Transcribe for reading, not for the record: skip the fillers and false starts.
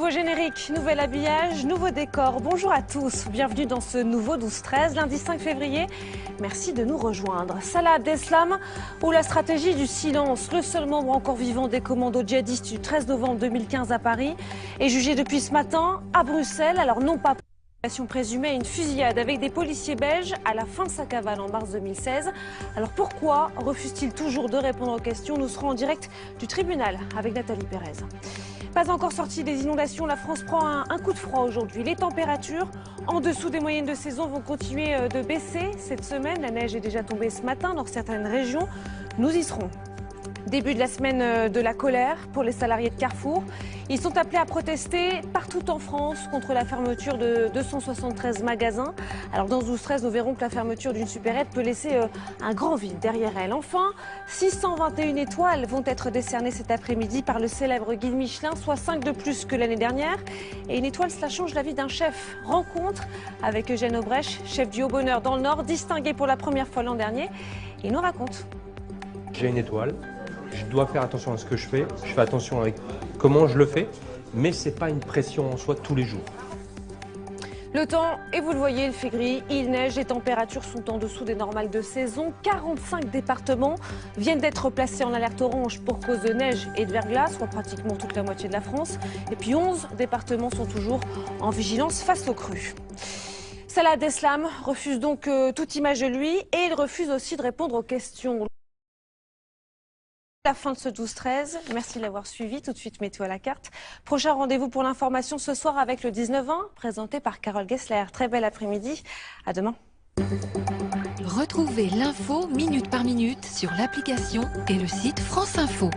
Nouveau générique, nouvel habillage, nouveau décor. Bonjour à tous, bienvenue dans ce nouveau 12-13, lundi 5 février. Merci de nous rejoindre. Salah Abdeslam ou la stratégie du silence, le seul membre encore vivant des commandos djihadistes du 13 novembre 2015 à Paris, est jugé depuis ce matin à Bruxelles. Alors non pas pour présumée à une fusillade avec des policiers belges à la fin de sa cavale en mars 2016. Alors pourquoi refuse-t-il toujours de répondre aux questions? Nous serons en direct du tribunal avec Nathalie Pérez. Pas encore sortie des inondations, la France prend un coup de froid aujourd'hui. Les températures en dessous des moyennes de saison vont continuer de baisser cette semaine. La neige est déjà tombée ce matin dans certaines régions. Nous y serons. Début de la semaine de la colère pour les salariés de Carrefour. Ils sont appelés à protester partout en France contre la fermeture de 273 magasins. Alors dans 12-13, nous verrons que la fermeture d'une supérette peut laisser un grand vide derrière elle. Enfin, 621 étoiles vont être décernées cet après-midi par le célèbre guide Michelin, soit 5 de plus que l'année dernière. Et une étoile, cela change la vie d'un chef. Rencontre avec Eugène Aubrèche, chef du Haut Bonheur dans le Nord, distingué pour la première fois l'an dernier. Il nous raconte. J'ai une étoile. Je dois faire attention à ce que je fais attention avec comment je le fais, mais ce n'est pas une pression en soi tous les jours. Le temps, et vous le voyez, il fait gris, il neige, les températures sont en dessous des normales de saison. 45 départements viennent d'être placés en alerte orange pour cause de neige et de verglas, soit pratiquement toute la moitié de la France. Et puis 11 départements sont toujours en vigilance face aux crues. Salah Abdeslam refuse donc toute image de lui et il refuse aussi de répondre aux questions. La fin de ce 12-13, merci de l'avoir suivi. Tout de suite, météo à la carte. Prochain rendez-vous pour l'information ce soir avec le 19-20, présenté par Carole Gessler. Très bel après-midi. À demain. Retrouvez l'info minute par minute sur l'application et le site France Info.